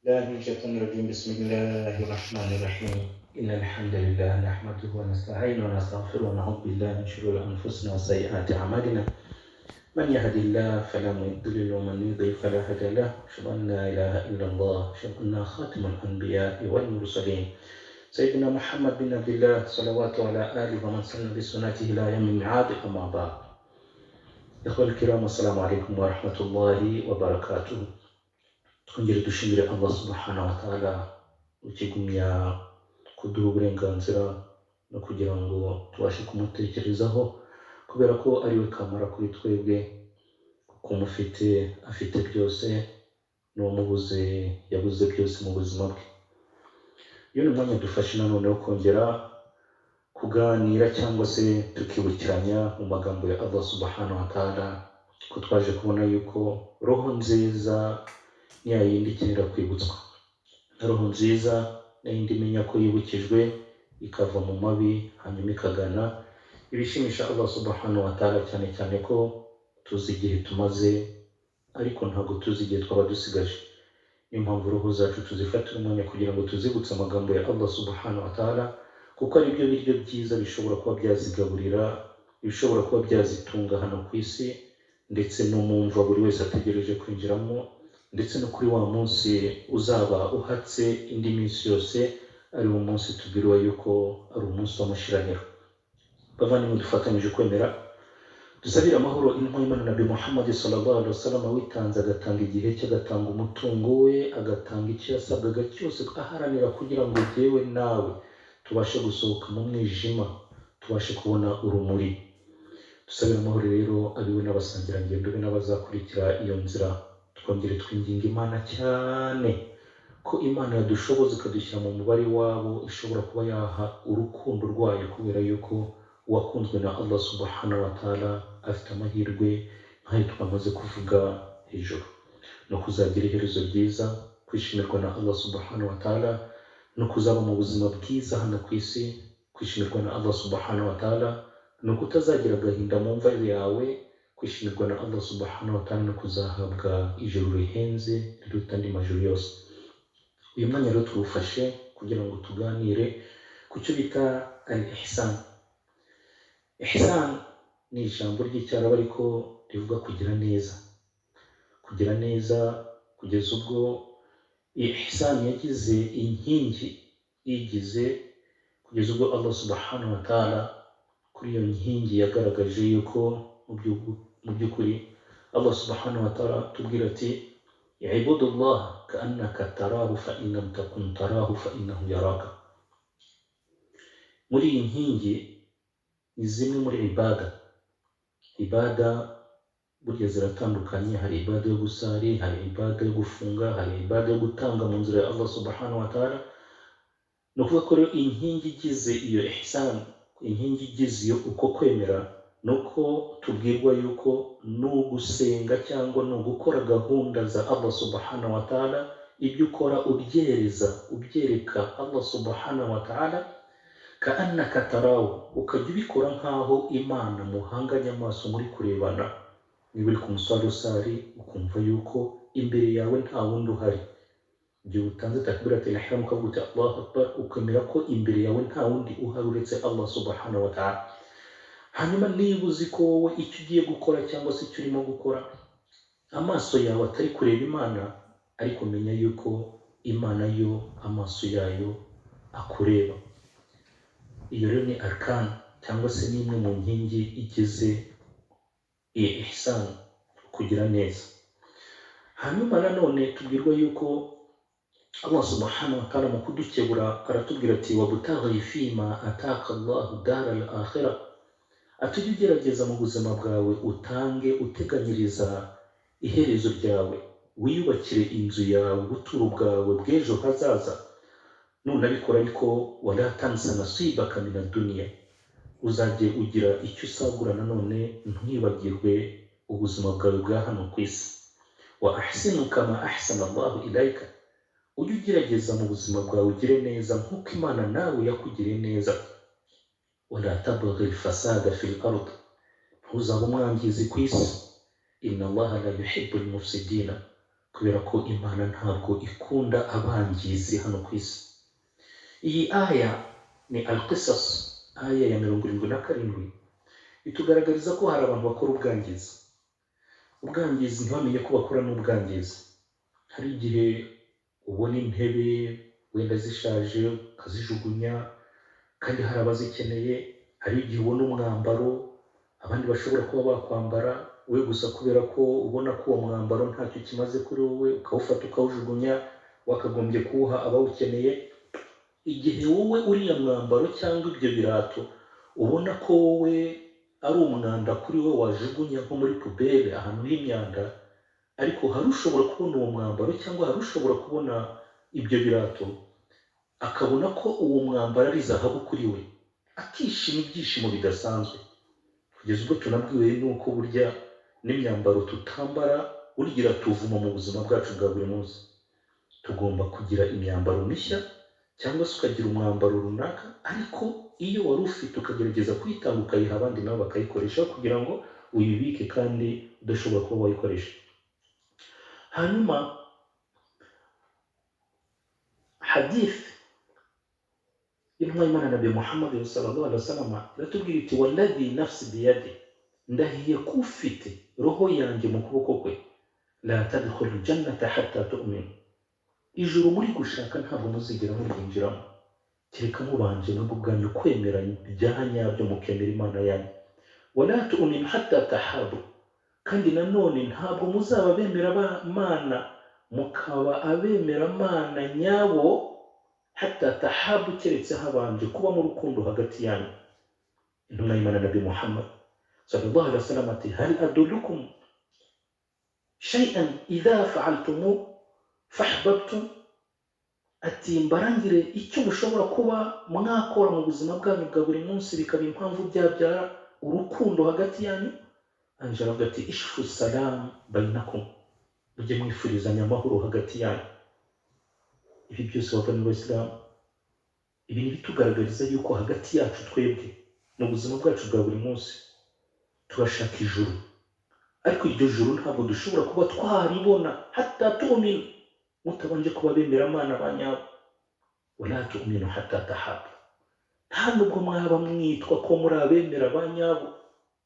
لا من الشيطان الرجيم بسم الله الرحمن الرحيم إن الحمد لله نحمده ونستعينه ونستغفره ونعوذ بالله من شرور أنفسنا وسيئات أعمالنا من يهد الله فلا مضل ومن يضلل فلا هادي له أشهد أن لا إله إلا الله أشهد أن خاتم الأنبياء والمرسلين سيدنا محمد بن عبد الله صلوات على آله ومن سن بسنته إلى يوم الميعاد أما بعد إخوة الكرام السلام عليكم ورحمة الله وبركاته twongere dushimire Allah subhanahu wa ta'ala ukigumya kuduha uburenganzira no kugira ngo tubashe kumutekerezaho kubera ko ari we kamara kuri twebwe kuko umufite afite byose n'umubuze yabuze byose mu buzima bwe. Iyo ni umwanya dufashe nanone wo kongera kuganira cyangwa se tukibukiranya mu magambo ya Allah subhanahu wa ta'ala ko twaje kubona yuko roho nziza ya yindi ikenera kwibutswa. Roho nziza na yindi imenya ko yibukijwe ikava mu mabi hanyuma ikagana ibishimisha Allah subhanahu wa ta'ala, cyane cyane ko tuzi igihe tumaze ariko ntabwo tuzi igihe twaba dusigaje. Niyo mpamvu roho zacu tuzifatira umwanya kugira ngo tuzibutse amagambo ya Allah subhanahu wa ta'ala, kuko ari byo biryo byiza bishobora kuba byazigaburira, bishobora kuba byazitunga hano ku isi ndetse no mu mva buri wese ategereje kwinjiramo, ndetse no kuri wa munsi uzaba uhatse indi minsi yose ari wo munsi tubwirwa yuko ari umunsi w'amashiraniro. Bavandimwe dufatanyije kwemera dusabire amahoro intumwa y'Imana Nabi Muhammad sallallahu alaihi wasallam witanze agatanga igihe cye, agatanga umutungo we, agatanga icyo yasabwaga cyose aharanira kugira ngo jyewe nawe tubashe gusohoka mu mwijima tubashe kubona urumuri. Dusabire amahoro rero abiwe n'abasangirangendo be n'abazakurikira iyo nzira. Twongere twinginga Imana cyane ko Imana yadushoboza ikadushyira mu mubare wabo ishobora kuba yaha urukundo rwayo, kubera yuko uwakunzwe na Allah subhanahu wa ta'ala afite amahirwe nk'ayo twamaze kuvuga hejuru, no kuzagira iherezo ryiza, kwishimirwa na Allah subhanahu wa ta'ala, no kuzaba mu buzima bwiza hano ku isi, kwishimirwa na Allah subhanahu wa ta'ala, no kutazagira agahinda mu mva yawe, kwishimirwa na Allah subhanahu wa ta'ala, no kuzahabwa ijuru rihenze riruta andi majuru yose. Uyu mwanya rero tuwufashe kugira ngo tuganire ku cyo bita al-ihsan. Ihsan ni ijambo ry'icyarabu ariko rivuga kugira neza. Kugira neza kugeza ubwo ihsan yagize inkingi igize, kugeza ubwo Allah subhanahu wa ta'ala kuri iyo nkingi yagaragaje yuko mu by'ukuri Allah subhanahu wa ta'ala tubwira ati ibudullah ka'annaka tarahu fa in lam takun tarahu fa innahu yaraka. Muri iyi nkingi ni zimwe muri ibada burya ziratandukanye. Hari ibada yo gusari, hari ibada yo gufunga, hari ibada yo gutanga mu nzira ya Allah subhanahu wa ta'ala. Ni ukuvuga ko rero inkingi igize iyo ihsan, inkingi igize iyo uko kwemera, nuko tubwirwa yuko nugusenga cyangwa nugukora gahunda za Allah subhanahu wa ta'ala, ibyo ukora ubyereka Allah subhanahu wa ta'ala ka'annaka tarahu, ukajya ubikora nk'aho Imana muhanganye amaso muri kurebana. Niba uri ku muswari usari ukumva yuko imbere yawe nta wundi uhari, igihe utanze takbiratul ihram ukavuga uti Allahu akbar, ukemera ko imbere yawe nta wundi uhari uretse Allah subhanahu wa ta'ala. Hanyuma niba uzi ko wowe icyo ugiye gukora cyangwa se icyo urimo gukora amaso yawe atari kureba Imana, ariko menya yuko Imana yo amaso yayo akureba. Iyo rero ni arkan cyangwa se ni imwe mu nkingi igize ihsan, kugira neza. Hanyuma nanone tubwirwa yuko Allah subhanahu wa ta'ala mu kudukebura aratubwira ati wabutaghi fima ataka Allahu dara al-akhirah, atujye ugerageza mu buzima bwawe utange uteganyiriza iherezo ryawe, wiyubakire inzu yawe, ubuturo bwawe bw'ejo hazaza. Nunabikora ariko wala tansa nasibaka min ad-dunya, uzajye ugira icyo usagura nanone, ntiwibagirwe ubuzima bwawe bwa hano ku isi. Wa ahsinu kama ahsana Allahu ilayka, ujye ugerageza mu buzima bwawe ugire neza nk'uko Imana nawe yakugiriye neza. Wala tabghi al-fasada fil ard, ntuzaba umwangizi ku isi. Inna Allaha la yuhibbu al-mufsidina, kubera ko Imana ntabwo ikunda abangizi hano ku isi. Iyi aya ni Al-Qisas, aya ya 77, itugaragariza ko hari abantu bakora ubwangizi ntibamenye ko bakora n'ubwangizi. Hari igihe ubona intebe wenda zishaje ukazijugunya kandi hari abazikeneye. Hari igihe ubona umwambaro abandi bashobora kuba bakwambara, we gusa kubera ko ubona ko uwo mwambaro ntacyo kimaze kuri wowe ukawufata ukawujugunya, wakagombye kuwuha abawukeneye. Igihe wowe uriya mwambaro cyangwa ibyo birato ubona ko wowe ari umwanda kuri we, wajugunya nko muri pubele ahantu h'imyanda, ariko hari ushobora kubona uwo mwambaro cyangwa hari ushobora kubona ibyo birato akabona ko uwo mwambaro ari zahabu kuri we, akishima ibyishimo bidasanzwe. Kugeza ubwo tunabwiwe nuko burya n'imyambaro tutambara urgira tuvuma mu buzima bwacu bwa buri munsi. Tugomba kugira imyambaro mishya cyangwa se ukagira umwambaro runaka, ariko iyo wari ufite ukagerageza kuyitanga ukayiha abandi nabo bakayikoresha kugira ngo uyibike kandi udashobora kuba wayikoresha. Hanyuma hadith y'intumwa y'Imana Nabi Muhammad sallallahu alaihi wasallam iratubwira iti walladhi nafsi biyadi, ndahiye ko ufite roho yanjye mu kuboko kwe, la tadkhulu jannata hatta tu'minu, ijuru muri gushaka ntabwo muzigera muryinjiramo kereka mubanje nabwo ubwanyu kwemera ibyaha nyabyo mukemera Imana yanyu. Wala tu'minu hatta tahabu, kandi nanone ntabwo muzaba bemera Imana mukaba abemera Imana nyabo hatta tahabu, keretse habanje kuba mu rukundo hagati yanyu. Intumwa y'Imana Nabi Muhammad sallallahu alaihi wasallam ati hal adullukum shay'an idha fa'altumu fahbabtum, ati mbarangire icyo mushobora kuba mwakora mu buzima bwanyu bwa buri munsi bikaba impamvu byabyara urukundo hagati yanyu. Anjara ati ishfu salam bainakum, mujye mwifurizanya amahoro hagati yanyu. Ibi byose bavana mu Islam, ibi ni bitugaragariza yuko hagati yacu twebwe mu buzima bwacu bwa buri munsi turashaka ijuru, ariko iryo juru ntabwo dushobora kuba twaribona hatta tu'minu, mutabanje kuba bemera Imana banyabo. Wala tu'minu hatta tahabu, nta nubwo mwaba mwitwa ko muri abemera banyabo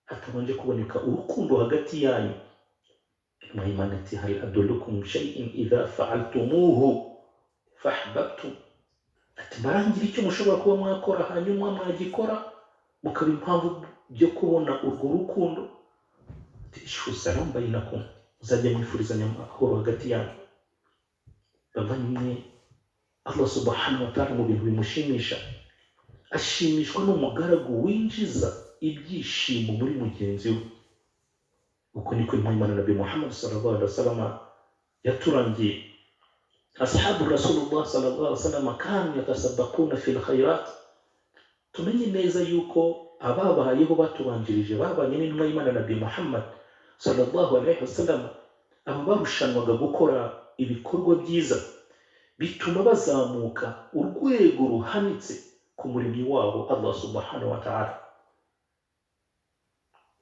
hatabanje kuboneka urukundo hagati yanyu. Intumwa y'Imana ati hal adullukum shay'in idha fa'altumuhu fahbabtum, ati mbarangira icyo mushobora kuba mwakora hanyuma mwagikora mukaba impamvu byo kubona urwo rukundo. Ati ishfu salam bainakum, muzajya mwifurizanya amahoro hagati yanyu. Bavanywe, Allah subhanahu wa ta'ala mu bintu bimushimisha, ashimishwa n'umugaragu winjiza ibyishimo muri mugenzi we. Uko niko Intumwa y'Imana Nabi Muhammad sallallahu alaihi wasallam yaturangiye. Ashabu Rasulullah sallallahu alaihi wasallam kanu yatasabaquna fil khairat, tumenye neza yuko ababayeho batubanjirije babanye n'Intumwa y'Imana Nabi Muhammad sallallahu alaihi wasallam, aba barushanwaga gukora ibikorwa byiza bituma bazamuka urwego ruhanitse ku muremyi wabo Allah subhanahu wa ta'ala.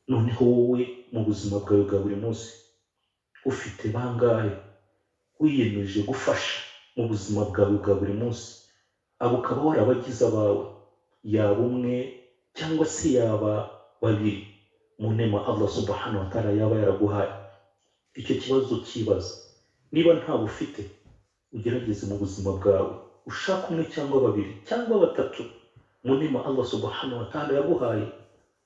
Noneho wowe mu buzima bwawe bwa buri munsi ufite bangahe wiyemeje gufasha mu buzima bwawe bwa buri munsi, abo ukaba warabagize abawe, yaba umwe cyangwa se yaba babiri, mu nema Allah subhanahu wa ta'ala yaba yaraguhaye. Icyo kibazo kibaza, niba ntawe ufite ugerageze mu buzima bwawe ushaka umwe cyangwa babiri cyangwa batatu mu nema Allah subhanahu wa ta'ala yaguhaye,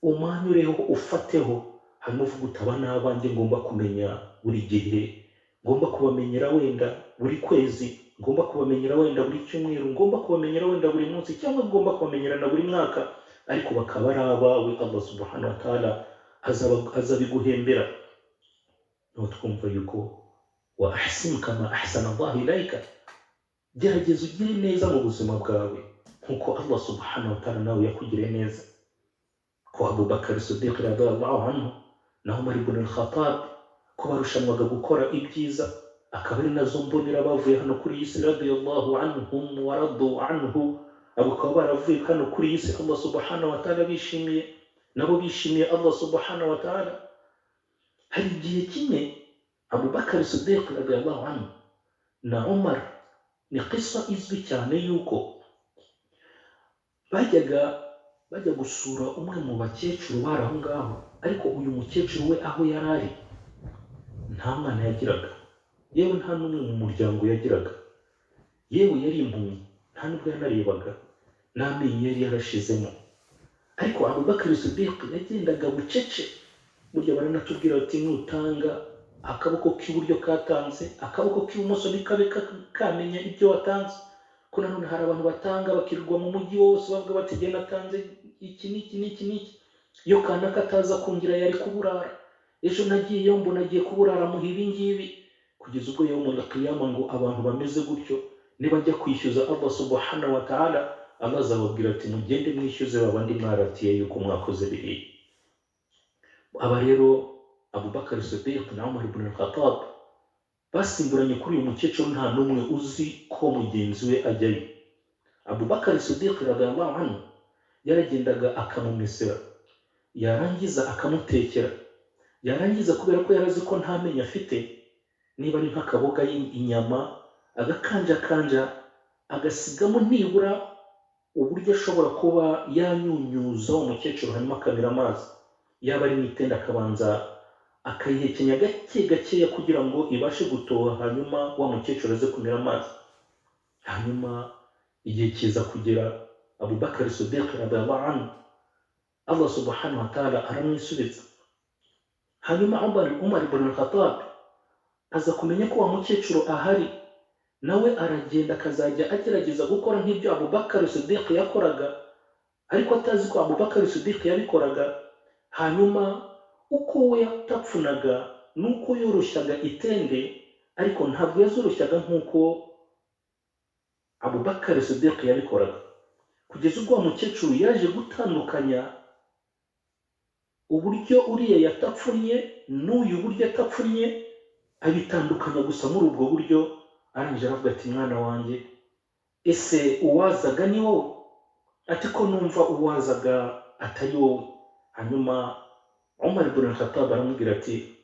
umanyureho ufateho, hanyuma uvuga utaba n'abanjye ngomba kumenya buri gihe, ngomba kubamenyera wenda buri kwezi, ngomba kubamenyera wenda buri cyumweru, ngomba kubamenyera wenda buri munsi, cyangwa ngomba kubamenyera na buri mwaka, ariko bakaba ari abawe. Allah subhanahu wa ta'ala azabiguhembera. Niho twumva yuko wa ahsin kama ahsana Allah ilayka, gerageza ugire neza mu buzima bwawe nkuko Allah subhanahu wa ta'ala nawe yakugiriye neza. Ko Abu Bakr Siddiq radiyallahu anhu na Umar ibn al-Khattab ko barushanwaga gukora ibyiza, akaba ari nazo mbonera bavuye hano kuri iyi si radiyallahu anhum wa radu anhu, abo bakaba baravuye hano kuri iyi si Allah subhanahu wa ta'ala bishimiye, nabo bishimiye Allah subhanahu wa ta'ala. Hari igihe kimwe Abu Bakar Siddiq radiyallahu anhu na Umar ni qissa izwi cyane yuko bajya gusura umwe mu bakecuru bari aho ngaho, ariko uyu mukecuru we aho yari ari nta mwana yagiraga, yewe nta n'umwe mu muryango yagiraga, yewe yari impumyi, nta n'ubwo yanarebaga, n'amenyo yari yarashizemo. Ariko Abu Bakar Siddiq yagendaga bucece. Burya baranatubwira bati nutanga akaboko k'iburyo katanze, akaboko k'ibumoso nikabe kamenya ibyo watanze. Ko nanone hari abantu batanga bakirirwa mu mujyi wose bavuga bati genda atanze iki n'iki. Iyo kanaka ataza kungira yari kuburara, ejo nagiyeyo mbona agiye kuburara muha ibi ngibi, kugeza ubwo yawmul qiyama ngo abantu bameze gutyo nibajya kwishyuza Allah subhanahu wa ta'ala, Allah azababwira ati mugende mwishyuze babandi mwaratiye yuko mwakoze biriya. Aba rero Abu Bakar Siddiq na Umar ibn al-Khattab basimburanye kuri uyu mukecuru, nta n'umwe uzi ko mugenzi we ajyayo. Abu Bakar Siddiq radiyallahu anhu yaragendaga akamumesera, yarangiza akamutekera, yarangiza kubera ko yarazi ko nta menyo afite, niba ari nk'akaboga inyama agakanjakanja agasigamo nibura uburyo ashobora kuba yanyunyuza umukecuru hanyuma akamira amazi, yaba ari n'itenda akabanza akayihekenya gake gakeya kugira ngo ibashe gutoha, hanyuma wa mukecuru aze kumira amazi. Hanyuma igihe kiza kugera, Abu Bakar Siddiq radiyallahu anhu Allah subhanahu wa ta'ala aramwisubiza. Hanyuma Umar ibn al-Khattab aza kumenya ko wa mukecuru ahari, nawe aragenda akazajya agerageza gukora nk'ibyo Abu Bakar Siddiq yakoraga, ariko atazi ko Abu Bakar Siddiq yabikoraga. Hanyuma uko we yatapfunaga nuko yoroshyaga itende, ariko ntabwo yazoroshyaga nk'uko Abu Bakar Siddiq yabikoraga, kugeza ubwo umukecuru yaje gutandukanya uburyo uriya yatapfunye n'uyu buryo atapfunye, abitandukanya gusa muri ubwo buryo. Arangije aravuga ati mwana wanjye, ese uwazaga ni wowe? Ati ko numva uwazaga atari wowe. Hanyuma Umar ibn al-Khattab aramubwira ati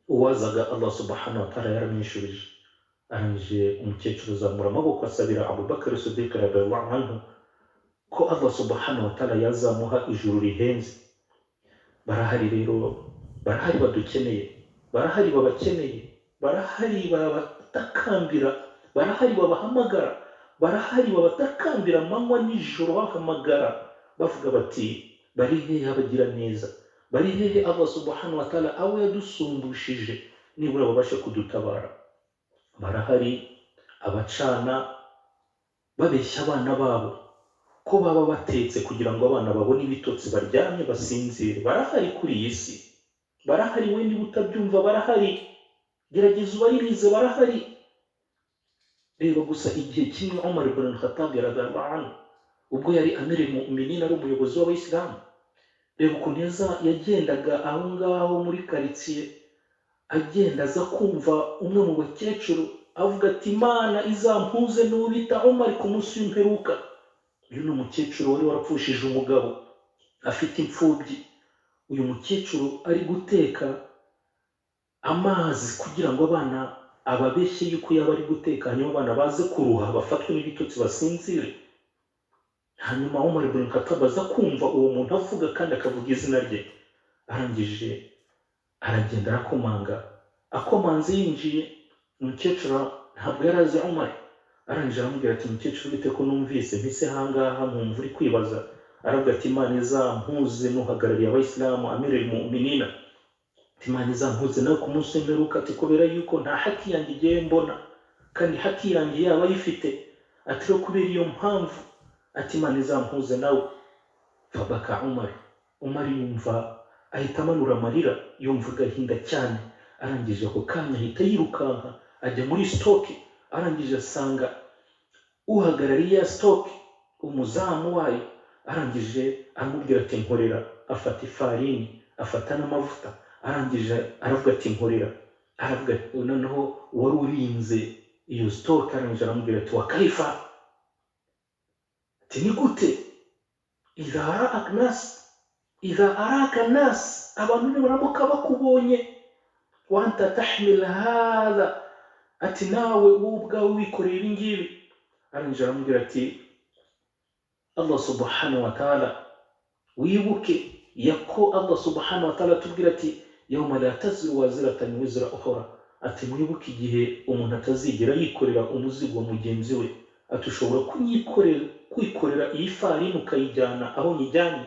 uwazaga Allah subhanahu wa ta'ala yaramwishurije. Arangije umukecuru azamura amaboko asabira Abu Bakar Siddiq radiyallahu anhu ko Allah subhanahu wa ta'ala yazamuha ijuru rihenze. Barahari rero, barahari badukeneye, barahari babakeneye, barahari babatakambira, barahari babahamagara, barahari babatakambira amanywa n'ijoro bahamagara bavuga bati bari hehe abagira neza, bari hehe Allah subhanahu wa ta'ala abo yadusumbushije nibura babashe kudutabara. Barahari abacana babeshya abana babo ko baba batetse kugira ngo abana babone ibitotsi baryamye basinzire. Barahari kuri iyi si, barahari. We niba utabyumva barahari, gerageza ubaririze, barahari. Rero gusa igihe kimwe Umar ibn al-Khattab radiyallahu anhu ubwo yari Amirul Mu'minin, ari umuyobozi w'Abayisilamu, reba ukuntu yagendaga aho ngaho muri karitsiye, agenda aza kumva umwe mu bakecuru avuga ati Imana izampuze n'ubita Umar ku munsi w'imperuka. Uyu ni umukecuru wari warapfushije umugabo, afite imfubyi. Uyu mukecuru ari guteka amazi kugira ngo abana ababeshye yuko yaba ari guteka, hanyuma abana baze kuruha bafatwe n'ibitotsi basinzire. Hanyuma Umar ibn Khattab aza kumva uwo muntu avuga kandi akavuga izina rye. Arangije aragenda arakomanga, akomanze yinjiye, umukecuru ntabwo yari azi Umar. Arangije aramubwira ati mukecuru bite ko numvise mpise hangaha mwumva uri kwibaza? Aravuga ati Imana izampuze n'uhagarariye Abayisilamu Amirul Mu'minin, ati Imana izampuze nawe ku munsi w'imperuka, ati kubera yuko nta haki yanjye igiye mbona kandi haki yanjye yaba ayifite, ati rero kubera iyo mpamvu ati Imana izampuze nawe. Fabaka Umar yumva ahita amanura amarira, yumva agahinda cyane. Arangije ako kanya ahita yirukanka ajya muri stoke. Arangije asanga uhagarariye ya stoke, umuzamu wayo. Arangije aramubwira ati nkorera. Afata ifarini, afata n'amavuta. Arangije aravuga ati nkorera. Aravuga noneho wari urinze iyo stoke. Arangije aramubwira ati wakaifa, ati ni gute? Idha araka nas, abantu nibaramuka bakubonye wa anta tahmil hadha, ati nawe ubwawe wikoreye ibi ngibi. Arangije aramubwira ati Allah subhanahu wa ta'ala, wibuke yako Allah subhanahu wa ta'ala tubwira ati yawma la taziru waziratan wizra ukhra, ati mwibuke igihe umuntu atazigera yikorera umuzigo wa mugenzi we. Ati ushobora kwikorera iyi farini ukayijyana aho nyijyanye,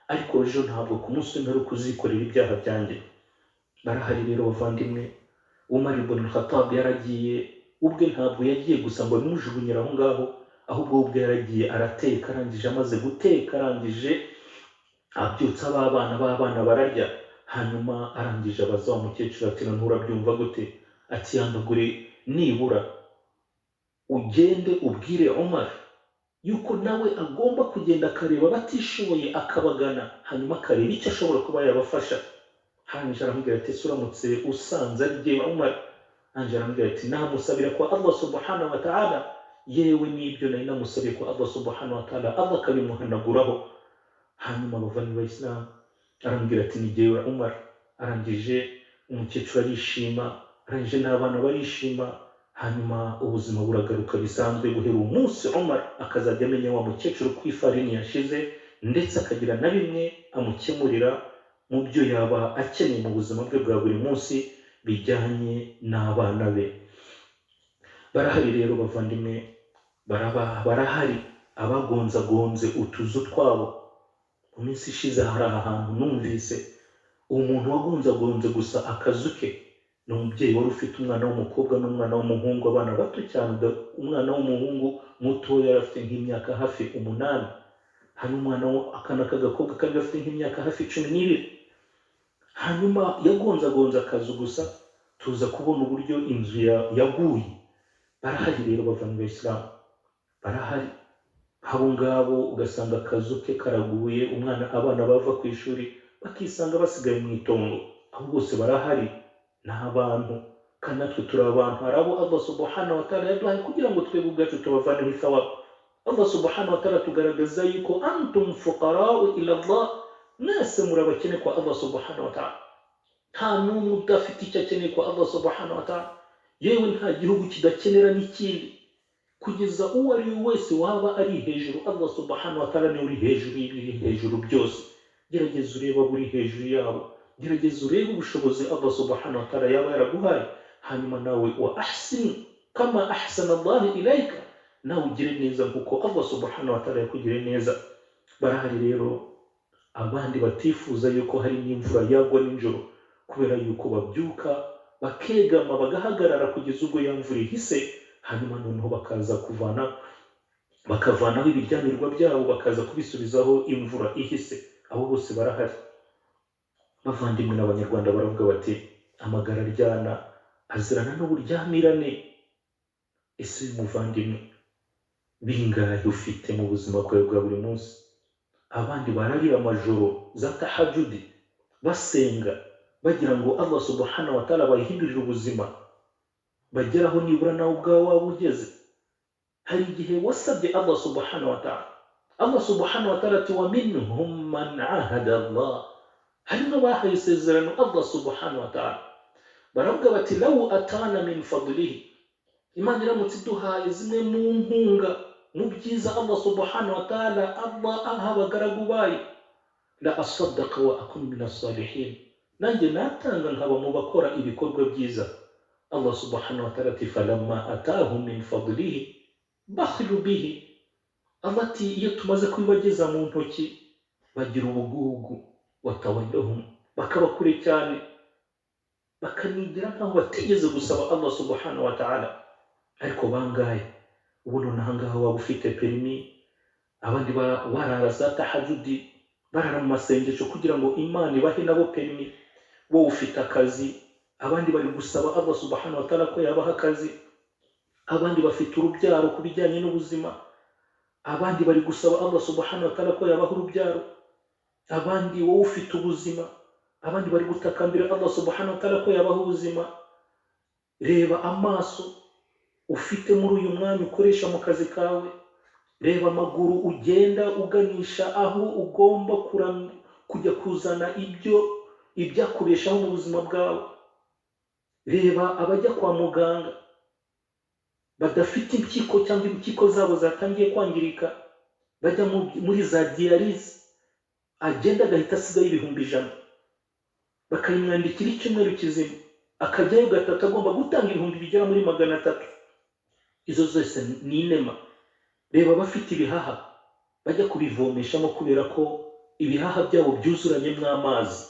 ariko ejo ntabwo ku munsi w'imperuka uzikorera ibyaha byanjye. Barahari rero bavandimwe, Umar ibn al-Khattab yaragiye ubwe, ntabwo yagiye gusa ngo bimujugunyira aho ngaho, ahubwo ubwe yaragiye arateka. Arangije amaze guteka, arangije abyutsa b'abana bararya. Hanyuma arangije abaza wa mukecuru ati none urabyumva gute? Ati yambagure nibura ugende ubwire Umar yuko nawe agomba kugenda akareba batishoboye akabagana, hanyuma akareba icyo ashobora kuba yabafasha. Hanyuma aramubwira ati uramutse usanze ari Umar, hanyuma aramubwira ati namusabira kwa Allah subhanahu wa ta'ala, yewe n'ibyo nari namusabiye kwa Allah subhanahu wa ta'ala Allah akabimuhanaguraho. Hanyuma abavandimwe b'Islam arambwira ati ni Umar. Arangije umukecuru arishima, arangije n'abana barishima. Hanyuma ubuzima buragaruka bisanzwe. Guhera umunsi Umar akazajya amenya wa mukecuru ku ifarini yashize, ndetse akagira na bimwe amukemurira mu byo yaba akeneye mu buzima bwe bwa buri munsi bijyanye n'abana be. Barahari rero bavandimwe, barahari abagonzagonze utuzu twabo. Mu minsi ishize hari ahantu numvise umuntu wagonzagonze gusa akazu ke. Ni umubyeyi wari ufite umwana w'umukobwa n'umwana w'umuhungu, abana bato cyane. Umwana w'umuhungu mutoya yari afite nk'imyaka hafi 8, hanyuma akana k'agakobwa kari gafite nk'imyaka hafi 12. Hanyuma yagonzagonze akazu gusa, tuza kubona uburyo inzu yaguye. Barahari rero bavandimwe b'Islam, barahari abo ngabo ugasanga akazu ke karaguye, abana bava ku ishuri bakisanga basigaye mu itongo. Abo bose barahari, n'abantu kandi natwe turi abantu. Hari abo Allah subhanahu wa ta'ala yaduhaye kugira ngo twebwe ubwacu tubavane thawabu. Allah subhanahu wa ta'ala tugaragaza yuko antum fuqara'u ila Allah, mwese muri abakene kwa Allah subhanahu wa ta'ala. Nta n'umwe udafite icyo akeneye kwa Allah subhanahu wa ta'ala, yewe nta gihugu kidakenera n'ikindi. Kugeza uwo ari we wese waba ari hejuru, Allah subhanahu wa ta'ala ni uri hejuru y'ibiri hejuru byose. Gerageza ureba buri hejuru yabo, gerageza urebe ubushobozi Allah subhanahu wa ta'ala yaba yaraguhaye. Hanyuma nawe wa ahsin kama ahsana Allah ilayka, nawe ugire neza kuko Allah subhanahu wa ta'ala yakugire neza. Barahari rero abandi batifuza yuko hari n'imvura yagwa nijoro, kubera yuko babyuka bakegama bagahagarara kugeza ubwo ya mvura ihise. Hanyuma noneho bakavanaho ibiryamirwa byabo bakaza kubisubizaho imvura ihise. Abo bose barahari bavandimwe. N'abanyarwanda baravuga bati amagara aryana azirana n'uburyamirane. Ese uyu muvandimwe bingahe ufite mu buzima bwawe bwa buri munsi? Abandi bararira amajoro za tahajudi basenga bagira ngo Allah subhanahu wa ta'ala bahindurire ubuzima, bageraho nibura nawe ubwawe waba ugeze. Hari igihe wasabye Allah subhanahu wa ta'ala, Allah subhanahu wa ta'ala ati wa minhum man ahada Allah, hari n'abahaye isezerano Allah subhanahu wa ta'ala. Baravuga bati law atana min fadlihi, Imana iramutse iduhaye zimwe mu nkunga mu byiza Allah subhanahu wa ta'ala Allah aha abagaragu bayo, la asaddaqa wa akun min as-salihin, nanjye natanga nkaba mu bakora ibikorwa byiza. Allah subhanahu wa ta'ala ati falamma atahum min fadlihi bakhilu bihi, Allah ati iyo tumaze kubibageza mu ntoki bagira ubugugu, watawallahum, bakaba kure cyane, bakanigira nkaho batigeze gusaba Allah subhanahu wa ta'ala. Ariko bangaye ubu nonaha ngaho waba ufite perimi, abandi barara za tahajudi, barara mu masengesho kugira ngo Imana ibahe nabo perimi. Wowe ufite akazi, abandi bari gusaba Allah subhanahu wa ta'ala ko yabaha akazi. Abandi bafite urubyaro ku bijyanye n'ubuzima, abandi bari gusaba Allah subhanahu wa ta'ala ko yabaha urubyaro. Abandi wowe ufite ubuzima, abandi bari gutakambira Allah subhanahu wa ta'ala ko yabaha ubuzima. Reba amaso ufite muri uyu mwanya ukoresha mu kazi kawe, reba amaguru ugenda uganisha aho ugomba kujya kuzana ibyakureshaho mu buzima bwawe. reba abajya kwa muganga badafite impyiko cyangwa impyiko zabo zatangiye kwangirika, bajya muri za dialyse, agenda agahita asigaye 100,000, bakayimwandikira icyumweru kizima, akajyayo gatatu agomba gutanga 1000 bigera muri 300. Izo zose ni inema. Reba bafite ibihaha bajya kubivomeshamo kubera ko ibihaha byabo byuzuranyemo amazi,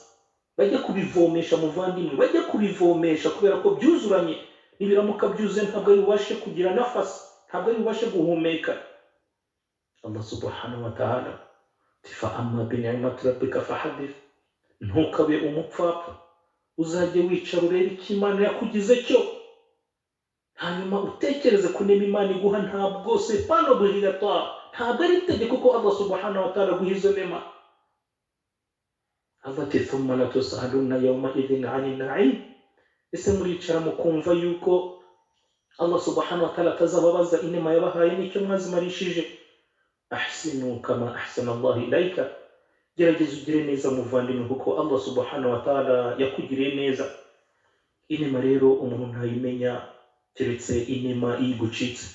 bajya kubivomesha muvandimwe, bajya kubivomesha kubera ko byuzuranye, nibiramuka byuzuye ntabwo ari bubashe kugira nafasi, ntabwo ari bubashe guhumeka. Allah subhanahu wa ta'ala fa amma bi ni'mati rabbika fahadith, ntukabe umupfapfa, uzajye wicara urebe icyo Imana yakugize cyo, hanyuma utekereze ko niba Imana iguha ntabwo c'est pas obligatoire, ntabwo ari itegeko ko Allah subhanahu wa ta'ala aguha izo nema. Ati thumma la tusaluna yawma idhin 'anil na'im, ese muricara mukumva yuko Allah subhanahu wa ta'ala atazababaza inema yabahaye n'icyo mwazimarishije. Ahsinu kama ahsana Allah ilayka, gerageza ugire neza muvandimwe kuko Allah subhanahu wa ta'ala yakugiriye neza. Inema rero umuntu ntayimenya keretse inema igucitse.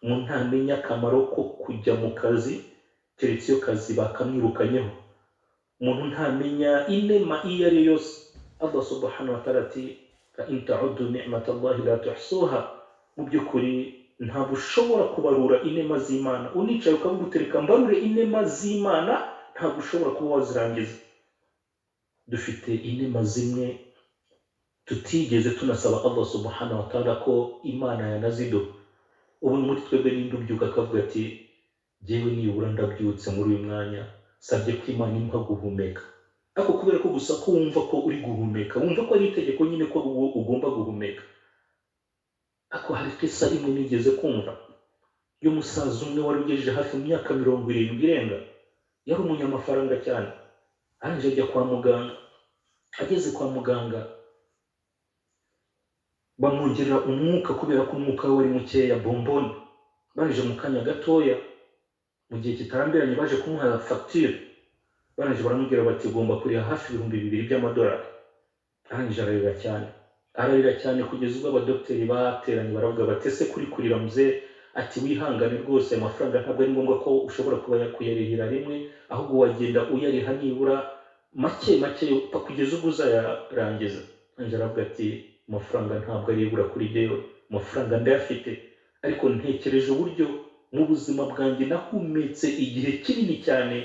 Umuntu ntamenya akamaro ko kujya mu kazi keretse iyo kazi bakamwirukanyeho. Umuntu ntamenya inema iyo ari yose. Allah subhanahu wa ta'ala ati fa in ta'uddu ni'matallahi la tuhsuha, mu by'ukuri ntabwo ushobora kubarura inema z'Imana. Unicaye ukavuga utereka mbarure inema z'Imana, ntabwo ushobora kuba wazirangiza. Dufite inema zimwe tutigeze tunasaba Allah subhanahu wa ta'ala ko Imana yanaziduha. Ubu muri twebwe n'indubyuka akavuga ati jewe nibura ndabyutse muri uyu mwanya sabye ko Imana impa guhumeka. Ako kubera ko gusa ko wumva ko uri guhumeka, wumva ko ari itegeko nyine ko ugomba guhumeka. Ako hari kisa imwe nigeze kumva y'umusaza umwe wari ugejeje hafi mu myaka 70 irenga, yari umunyamafaranga cyane, anje ajya kwa muganga. Ageze kwa muganga bamwongerera umwuka kubera ko umwuka we wari mukeya, bomboni. Baje mu kanya gatoya, mu gihe kitarambiranye baje kumuha facture, baraje baramubwira bati ugomba kuriha hafi 2,000 by'amadolari. Arangije ararira cyane kugeza ubwo abadokiteri bateranye baravuga bati ese kuri kurira muzee, ati wihangane rwose, amafaranga ntabwo ari ngombwa ko ushobora kuba yakuyarihira rimwe, ahubwo wagenda uyariha nibura make kugeza ubwo uzayarangiza. Arangije aravuga ati amafaranga ntabwo ari ibura kuri jewe, amafaranga ndayafite, ariko ntekereje uburyo mu buzima bwanjye nahumetse igihe kinini cyane,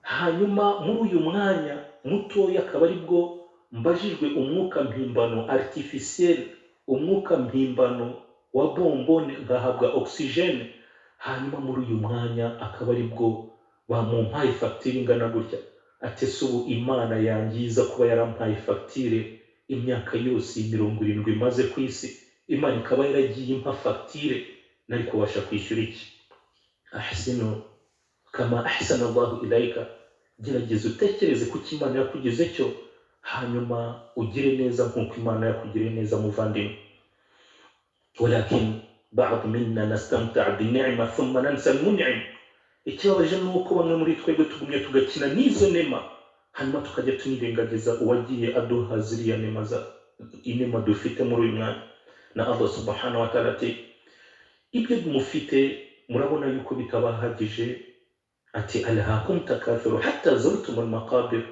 hanyuma muri uyu mwanya mutoya akaba ari bwo mbajijwe umwuka mpimbano artificiel, umwuka mpimbano wa bombone ngahabwa oxygene, hanyuma muri uyu mwanya akaba ari bwo bamumpaye facture ingana gutya. Ati subu Imana yangiza kuba yarampaye facture imyaka yose 70 maze ku isi, Imana ikaba yaragiye impa facture nari kubasha kwishyura iki? Ahsinu kama ahsana Allah ilayka, gerageza utekereze ko Imana yakugize cyo, hanyuma ugire neza nk'uko Imana yakugiriye neza muvandimwe. Walakin ba'd minna nastamta' bi-ni'ma thumma nansa al-mun'im, ikibabaje nuko bamwe muri twebwe tugumye tugakina n'izo nema, hanyuma tukajya tunirengagiza uwagiye aduha ziriya nema inema dufite muri uyu mwanya. Na Allah subhanahu wa ta'ala ati ibyo mufite murabona yuko bitabahagije, ati alhaakum takathuru hatta zurtum al-maqabir,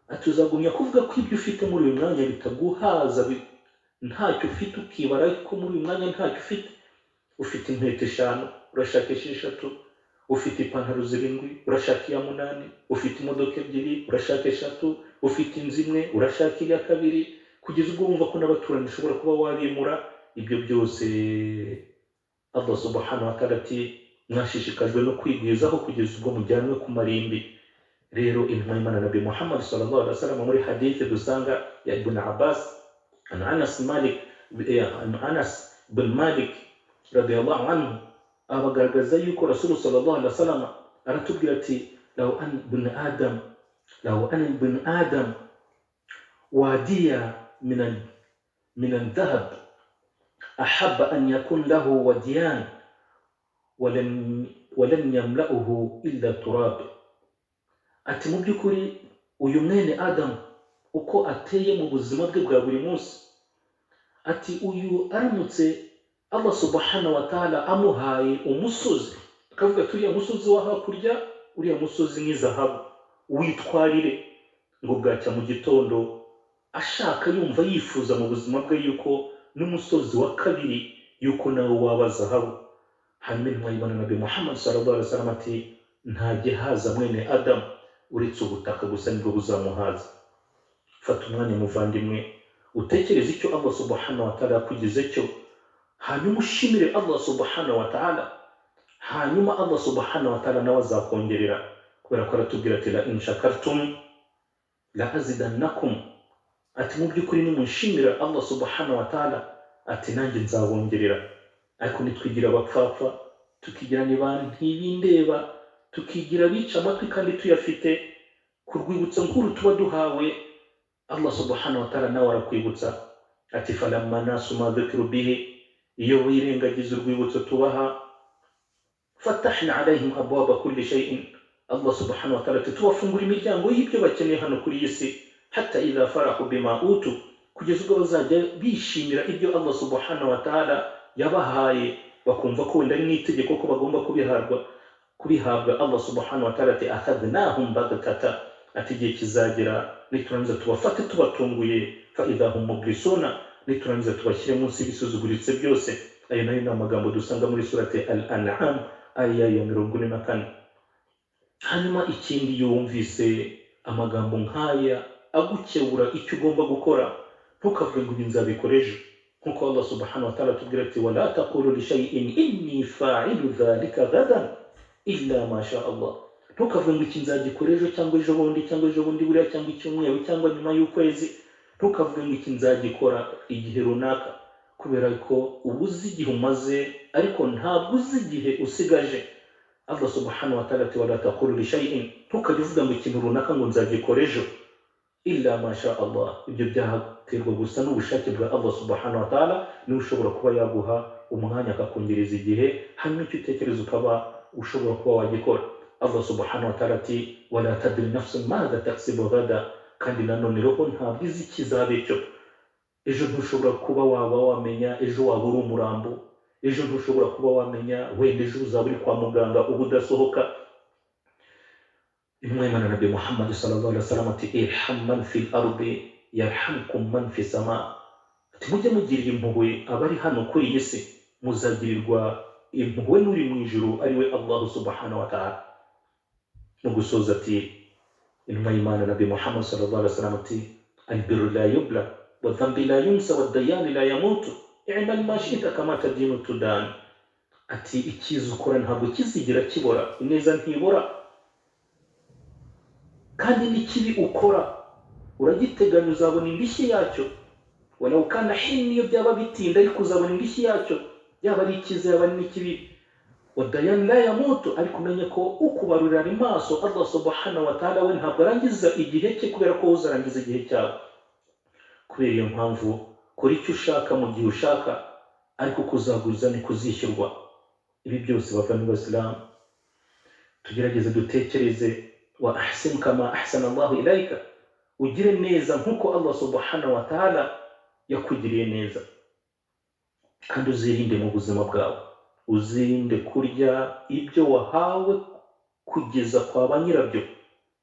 atuzagumya kuvuga ko ibyo ufite muri uyu mwanya bitaguhaza, ntacyo ufite ukibara ko muri uyu mwanya ntacyo ufite. Ufite inkweto 5 urashaka 6, ufite ipantaro 7 urashaka 8, ufite imodoka 2 urashaka 3, ufite inzu 1 urashaka 2, kugeza ubwo wumva ko n'abaturanyi ushobora kuba wabimura. Ibyo byose Allah subhanahu wa ta'ala ati mwashishikajwe no kwigwizaho kugeza ubwo mujyanwe ku marimbi. Rero intumwa y'Imana Nabi Muhammad sallallahu alaihi wasallam muri hadith dusanga ya Ibn Abbas an Anas bin Malik radiyallahu anhu, abagaragaza yuko Rasul sallallahu alaihi wasallam aratubwira ati law an ibn Adam wadiya min al-dhahab ahabba an yakun lahu wadiyan walan yamla'uhu illa turab. Ati mu by'ukuri uyu mwene Adam uko ateye mu buzima bwe bwa buri munsi, ati uyu aramutse Allah subhanahu wa ta'ala amuhaye umusozi, akavuga turiya musozi wa hakurya, uriya musozi ni zahabu, witwarire, ngo bwacya mu gitondo ashaka yumva yifuza mu buzima bwe yuko n'umusozi wa kabiri yuko nawe waba zahabu. hanyuma intumwa y'Imana Nabi Muhammad sallallahu alaihi wasallam ati ntajye haza mwene Adamu uretse ubutaka gusa nibwo buzamuhaza. Fata umwanya muvandimwe utekereze icyo Allah subhanahu wa ta'ala yakugize cyo, hanyuma ushimire Allah subhanahu wa ta'ala, hanyuma Allah subhanahu wa ta'ala nawe azakongerera, kubera ko aratubwira ati la in shakartum la azidannakum, ati mu by'ukuri nimunshimira Allah subhanahu wa ta'ala ati nanjye nzabongerera. Ariko nitwigira abapfapfa, tukigira ntibindeba, tukigira bica amatwi kandi tuyafite, ku rwibutso nkuru tuba duhawe, Allah subhanahu wa ta'ala nawe arakwibutsa ati falamma nasu ma dhukiru bihi, iyo wirengagiza urwibutso tubaha, fatahna alaihim abwaba kulli shay'in, Allah subhanahu wa ta'ala tubafungura imiryango y'ibyo bakeneye hano kuri iyi si, hatta idha farahu bima utu, kugeza ubwo bazajya bishimira ibyo Allah subhanahu wa ta'ala yabahaye, bakumva ko wenda ari n'itegeko ko bagomba kubihabwa. Allah subhanahu wa ta'ala ati akhadnahum baghtata, ati igihe kizagera niturangiza tubafate tubatunguye, fa idahum mublisuna, niturangiza tubashyire munsi y'ibisuzuguritse byose. Ayo nayo ni amagambo dusanga muri surate Al-An'am aya ya 44. hanyuma ikindi yumvise amagambo nk'aya agukebura icyo ugomba gukora, ntukavuge ngo nzabikora ejo, nkuko Allah subhanahu wa ta'ala tubwira ati wala taqulu li shay'in inni fa'ilu dhalika ghadan illa ma sha Allah. Ntukavuge ngo iki nzagikora ejo cyangwa ejo bundi buriya cyangwa icyumweru cyangwa nyuma y'ukwezi. Ntukavuge ngo iki nzagikora igihe runaka, kubera ko ubuzi igihe umaze ariko ntabwo uzi igihe usigaje. Allah subhanahu wa ta'ala ati wala taqulu li shay'in, ntukajye uvuga ngo ikintu runaka ngo nzagikora ejo, illa ma sha Allah. Ibyo byaterwa gusa n'ubushake bwa Allah subhanahu wa ta'ala, niwe ushobora kuba yaguha umwanya akakongereza igihe, hanyuma icyo utekereza ukaba ushobora kuba wagikora. Allah subhanahu wa ta'ala ati wala tadri nafsun madha taksibu ghada, kandi nanone roho ntabwo izi ikizabe cyo. Ejo ntushobora kuba waba wamenya ejo waba uri umurambo, ejo ntushobora kuba wamenya wenda ejo uzaba uri kwa muganga uba udasohoka. intumwa y'Imana Nabi Muhammad sallallahu alaihi wasallam ati irham man fil ardi yarhamkum man fis sama, ati mujye mugirira impuhwe abari hano kuri iyi si, muzagirirwa impuhwe n'uri mu ijuru ariwe Allah subhanahu wa ta'ala. mu gusoza ati intumwa y'Imana Nabi Muhammad sallallahu alaihi wasallam ati albirru la yubla wa dhanbi la yunsa wa dayan la yamutu i'mal ma shi'ta kama tadinu tudan, ati ikiza ukora ntabwo kizigira kibora, ineza ntibora, kandi n'ikibi ukora uragiteganya uzabona indishyi yacyo. wala ukana hin, iyo byaba bitinda ariko uzabona indishyi yacyo, yaba ari ikiza yaba n'ikibi. wadayan la yamutu, ariko umenye ko ukubarurira maso Allah subhanahu wa ta'ala we ntabwo arangiza igihe cye, kubera ko uzarangiza igihe cyawe. kubera iyo mpamvu kora icyo ushaka mu gihe ushaka, ariko kuzaguza ni kuzishyurwa. ibi byose bavana n'Abasilamu, tugerageze dutekereze wa ahsin kama ahsana Allah ilayka, ugire neza nkuko Allah subhanahu wa ta'ala yakugiriye neza. kandi uzirinde mu buzima bwawe, uzirinde kurya ibyo wahawe kugeza kwa ba nyirabyo,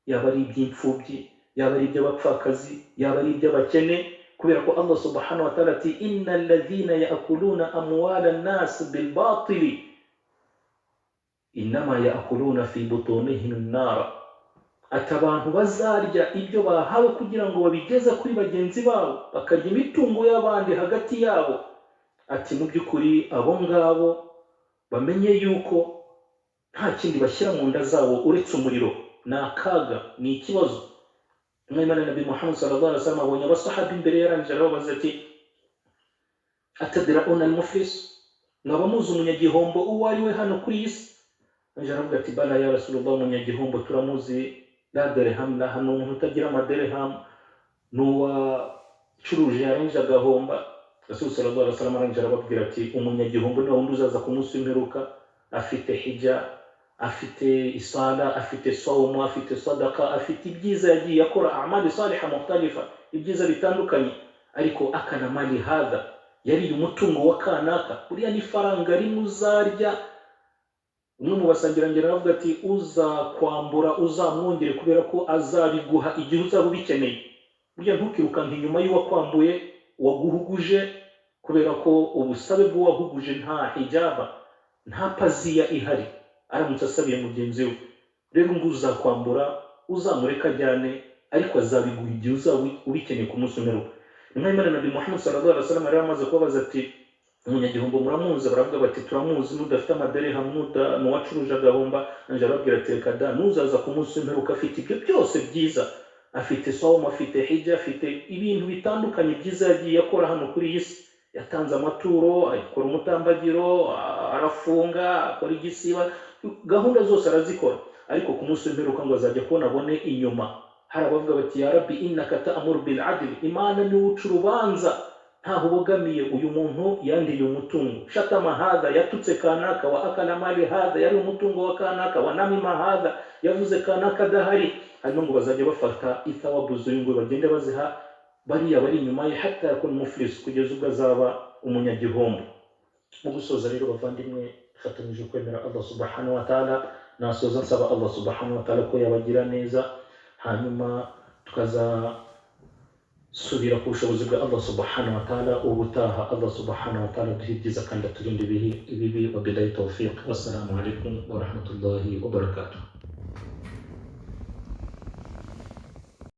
yaba ari iby'imfubyi, yaba ari iby'abapfakazi, yaba ari iby'abakene, kubera ko Allah subhanahu wa ta'ala ati innal ladhina ya'kuluna amwala an-nas bil batili inma ya'kuluna fi butunihim an-nar, ati abantu bazarya ibyo bahawe kugira ngo babigeze kuri bagenzi babo, bakarya imitungo y'abandi hagati yabo. ati mu by'ukuri abo ngabo bamenye yuko nta kindi bashyira mu nda zabo uretse umuriro. ni akaga, ni ikibazo. Umwimana Nabi Muhammad sallallahu alaihi wasallam abonye abasahabi imbere yarangije arababaza ati atadra'una al-muflis, mwaba muzi umunyagihombo uwo ari we hano kuri iyi si? aravuga ati bala ya Rasulullah, umunyagihombo turamuzi, la dirham la, hano umuntu utagira amadirham, n'uwacuruje yarangije agahomba. Rasul sallallahu alaihi wasallam arangije arababwira ati umunyagihombo ni wundi uzaza ku munsi w'imperuka afite hijja, afite isala, afite sawmu, afite sadaka, afite ibyiza yagiye akora amali salihah mukhtalifa, ibyiza bitandukanye, ariko akana mali hadha, yariye umutungo wa kanaka, buriya ni faranga rimwe uzarya. Umwe mu basangirangendo aravuga ati uzakwambura uzamwongere kubera ko azabiguha igihe uzaba ubikeneye. Burya ntukirukanka inyuma y'uwakwambuye waguhuguje, kubera ko ubusabe bw'uwahuguje nta hijaba, nta paziya ihari aramutse asabiye mugenzi we. Rero ngo uzakwambura uzamureka ajyane, ariko azabiguha igihe uzaba ubikeneye ku munsi w'imperuka. Intumwa y'Imana Nabi Muhammad sallallahu alaihi wasallam yari amaze kubabaza ati umunyagihombo muramuzi? Baravuga bati turamuzi, n'udafite amaderehamu n'uwacuruje agahomba. Anje arababwira ati reka da, n'uzaza ku munsi w'imperuka afite ibyo byose byiza, afite sawmu, afite hijja, afite ibintu bitandukanye byiza yagiye akora hano kuri iyi si. Yatanze amaturo, akora umutambagiro, arafunga, akora igisiba, gahunda zose arazikora, ariko ku munsi w'imperuka ngo azajya kubona abone inyuma hari abavuga bati ya rabbi innaka ta'muru bil adl, Imana ni uca urubanza ntaho ubogamiye. Uyu muntu yandiye umutungo, shatama hadha, yatutse kanaka, wa akala mali hadha, yari umutungo wa kanaka, wa namima hadha, yavuze kanaka adahari. Hanyuma ngo bazajya bafata ithawabu z'uyu bagende baziha bariya bari inyuma ye, hatta yakun muflis, kugeza ubwo azaba umunyagihombo. Mu gusoza rero bavandimwe, fatanyije kwemera Allah subhanahu wa ta'ala, nasoza nsaba Allah subhanahu wa ta'ala ko yabagira neza, hanyuma tukazasubira ku bushobozi bwa Allah subhanahu wa ta'ala. Ubutaha Allah subhanahu wa ta'ala duhe ibyiza kandi aturinde ibibi. Wabillahi tawfiq. Wassalamu alaikum wa rahmatullahi wa barakatuh.